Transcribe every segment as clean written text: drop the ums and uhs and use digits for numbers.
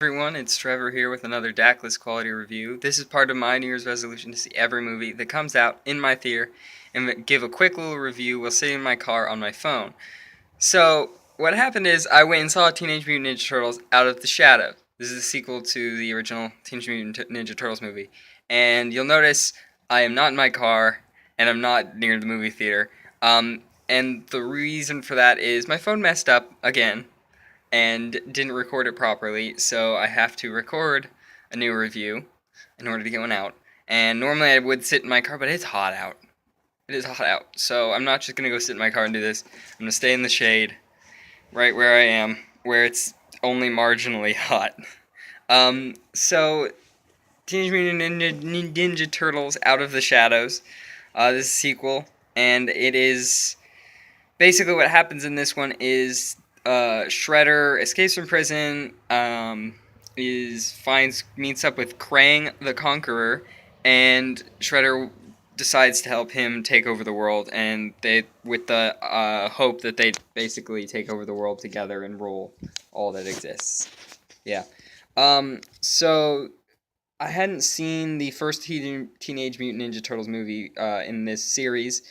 Everyone, it's Trevor here with another Daclus quality review. This is part of my New Year's resolution to see every movie that comes out in my theater and give a quick little review while sitting in my car on my phone. So, what happened is I went and saw Teenage Mutant Ninja Turtles Out of the Shadow. This is a sequel to the original Teenage Mutant Ninja Turtles movie. And you'll notice I am not in my car and I'm not near the movie theater. And the reason for that is my phone messed up again and didn't record it properly, so I have to record a new review in order to get one out. And normally I would sit in my car, but it's hot out. It is hot out, so I'm not just going to go sit in my car and do this. I'm going to stay in the shade, right where I am, where it's only marginally hot. So, Teenage Mutant Ninja Turtles Out of the Shadows. This is a sequel, and it is... Basically what happens in this one is Shredder escapes from prison, meets up with Krang the Conqueror, and Shredder decides to help him take over the world, and they, with the hope that they basically take over the world together and rule all that exists. Yeah. So I hadn't seen the first Teenage Mutant Ninja Turtles movie in this series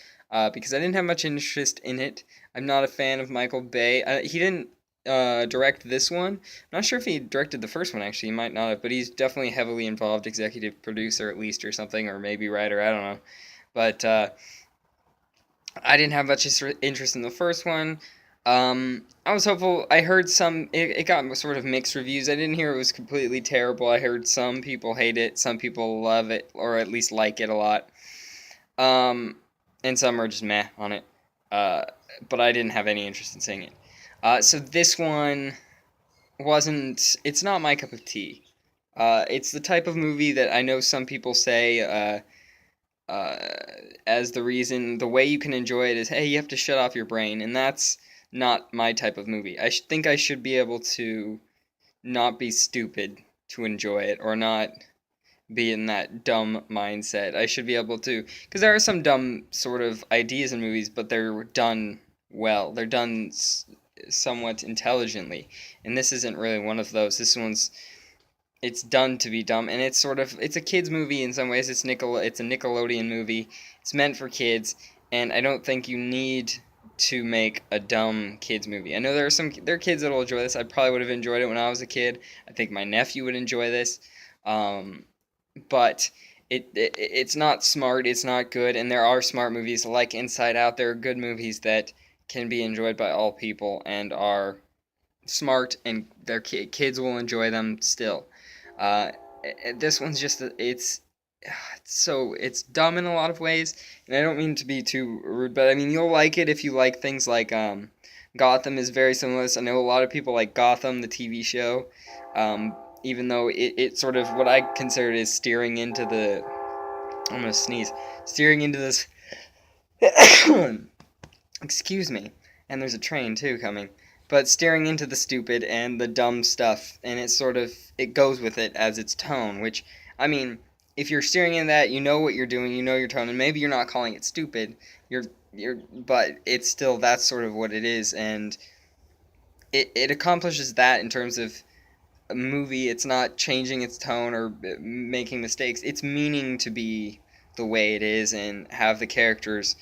because I didn't have much interest in it. I'm not a fan of Michael Bay. He didn't direct this one. I'm not sure if he directed the first one, actually. He might not have, but he's definitely heavily involved, executive producer at least or something, or maybe writer, I don't know. But I didn't have much interest in the first one. I was hopeful. I heard it got sort of mixed reviews. I didn't hear it was completely terrible. I heard some people hate it, some people love it, or at least like it a lot. And some are just meh on it. But I didn't have any interest in seeing it. So this one it's not my cup of tea. It's the type of movie that I know some people say, as the way you can enjoy it is, hey, you have to shut off your brain, and that's not my type of movie. I think I should be able to not be stupid to enjoy it, or not be in that dumb mindset. I should be able to, because there are some dumb sort of ideas in movies, but they're done well. They're done somewhat intelligently, and this isn't really one of those. It's done to be dumb, and it's a kids movie in some ways. It's a Nickelodeon movie. It's meant for kids, and I don't think you need to make a dumb kids movie. I know there are kids that'll enjoy this. I probably would have enjoyed it when I was a kid. I think my nephew would enjoy this. But it's not smart, it's not good, and there are smart movies like Inside Out. There are good movies that can be enjoyed by all people and are smart, and their kids will enjoy them still. This one's just it's dumb in a lot of ways, and I don't mean to be too rude, but I mean you'll like it if you like things like Gotham is very similar. I know a lot of people like Gotham, the TV show. Even though it sort of, what I consider is steering into the, I'm going to sneeze, steering into this, excuse me, and there's a train too coming, but steering into the stupid and the dumb stuff, and it goes with it as its tone, which, I mean, if you're steering in that, you know what you're doing, you know your tone, and maybe you're not calling it stupid, but it's still, that's sort of what it is, and it accomplishes that in terms of a movie. It's not changing its tone or making mistakes. It's meaning to be the way it is and have the characters,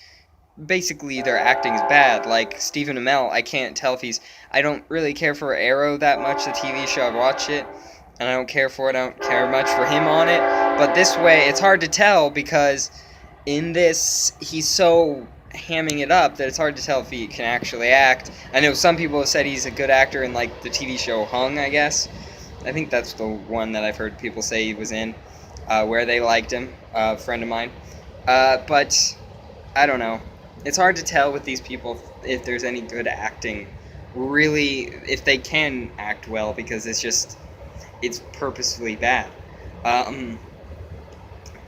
basically their acting is bad. Like Stephen Amell, I can't tell if I don't really care for Arrow that much, the TV show. I've watched it and I don't care for it. I don't care much for him on it. But this way, it's hard to tell because in this, he's so hamming it up that it's hard to tell if he can actually act. I know some people have said he's a good actor in like the TV show Hung, I guess. I think that's the one that I've heard people say he was in, where they liked him, a friend of mine. But I don't know. It's hard to tell with these people if there's any good acting, really, if they can act well, because it's purposefully bad.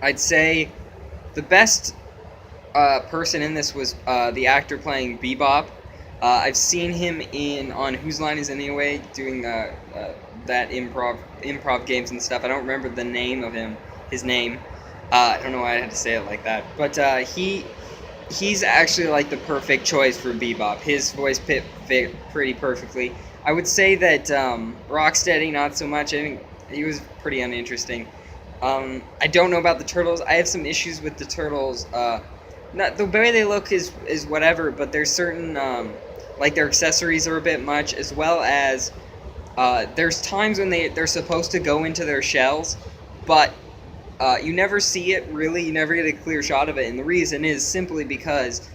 I'd say the best person in this was the actor playing Bebop. I've seen him on Whose Line Is It Anyway, doing that improv games and stuff. I don't remember the name of his name. I don't know why I had to say it like that. But he's actually like the perfect choice for Bebop. His voice fit pretty perfectly. I would say that Rocksteady, not so much. I think he was pretty uninteresting. I don't know about the turtles. I have some issues with the turtles. Not the way they look is whatever, but there's certain like their accessories are a bit much, as well as there's times when they're supposed to go into their shells, but you never see it really. You never get a clear shot of it, and the reason is simply because,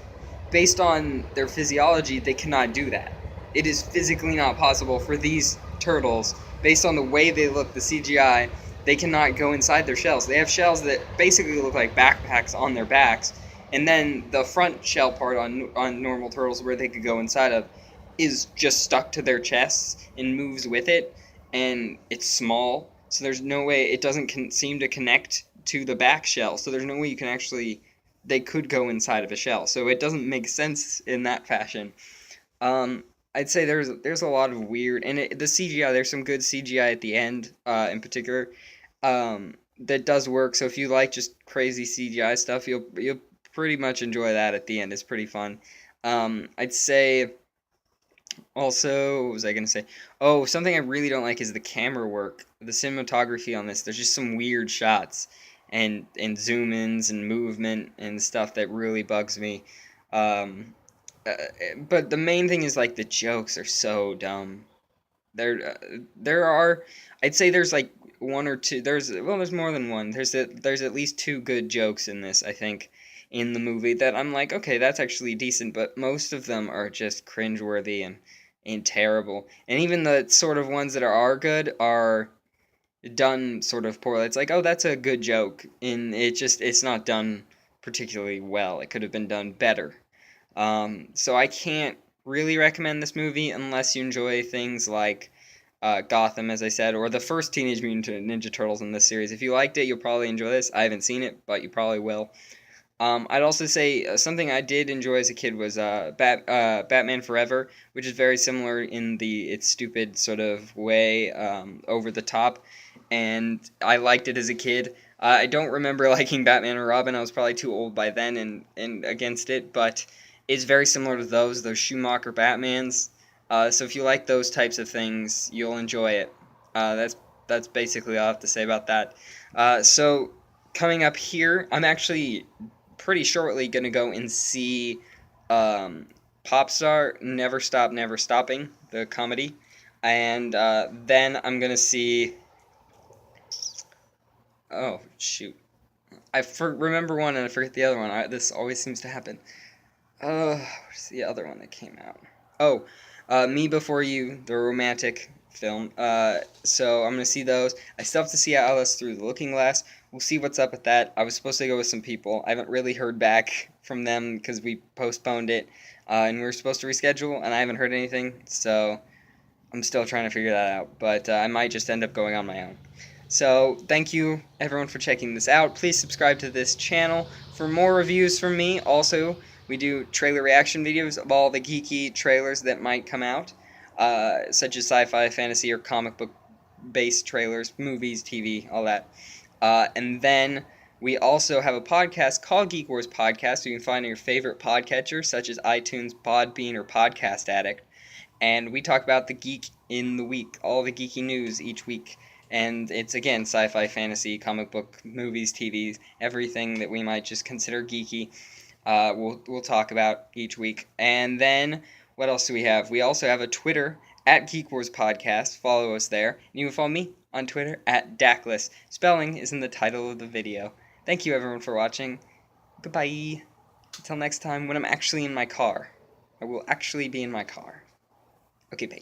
based on their physiology, they cannot do that. It is physically not possible for these turtles, based on the way they look, the CGI. They cannot go inside their shells. They have shells that basically look like backpacks on their backs, and then the front shell part on normal turtles, where they could go inside of, is just stuck to their chests and moves with it, and it's small, so there's no way it doesn't seem to connect to the back shell. So there's no way you can actually they could go inside of a shell. So it doesn't make sense in that fashion. Um, I'd say there's a lot of weird and the CGI. There's some good CGI at the end, in particular, that does work. So if you like just crazy CGI stuff, you'll pretty much enjoy that at the end. It's pretty fun. I'd say also, what was I gonna say? Oh, something I really don't like is the camera work, the cinematography on this. There's just some weird shots and zoom ins and movement and stuff that really bugs me. Um, uh, but the main thing is like the jokes are so dumb. There are, I'd say there's like one or two. There's more than one. There's at least two good jokes in this. I think in the movie that I'm like, okay, that's actually decent. But most of them are just cringeworthy and terrible. And even the sort of ones that are good are done sort of poorly. It's like, oh, that's a good joke, and it's not done particularly well. It could have been done better. So I can't really recommend this movie unless you enjoy things like Gotham, as I said, or the first Teenage Mutant Ninja Turtles in this series. If you liked it, you'll probably enjoy this. I haven't seen it, but you probably will. I'd also say something I did enjoy as a kid was Batman Forever, which is very similar in the its stupid sort of way, over the top, and I liked it as a kid. I don't remember liking Batman or Robin. I was probably too old by then and against it, but it's very similar to those Schumacher Batmans. So if you like those types of things, you'll enjoy it. That's basically all I have to say about that. So coming up here, I'm actually pretty shortly gonna go and see um, Popstar Never Stop Never Stopping, the comedy, and then I'm gonna see. Oh shoot, remember one and I forget the other one. This always seems to happen. What's the other one that came out? Oh, Me Before You, the romantic film. So I'm gonna see those. I still have to see Alice Through the Looking Glass. We'll see what's up with that. I was supposed to go with some people. I haven't really heard back from them because we postponed it, and we were supposed to reschedule, and I haven't heard anything. So I'm still trying to figure that out. But I might just end up going on my own. So thank you everyone for checking this out. Please subscribe to this channel for more reviews from me. Also, we do trailer reaction videos of all the geeky trailers that might come out, such as sci-fi, fantasy, or comic book based trailers, movies, TV, all that. And then we also have a podcast called Geek Wars Podcast. You can find on your favorite podcatcher, such as iTunes, Podbean, or Podcast Addict. And we talk about the geek in the week, all the geeky news each week. And it's again sci-fi, fantasy, comic book, movies, TVs, everything that we might just consider geeky. We'll talk about each week. And then what else do we have? We also have a Twitter at Geek Wars Podcast. Follow us there. And you can follow me on Twitter at Daclus. Spelling is in the title of the video. Thank you everyone for watching. Goodbye. Until next time when I'm actually in my car. I will actually be in my car. Okay, bye.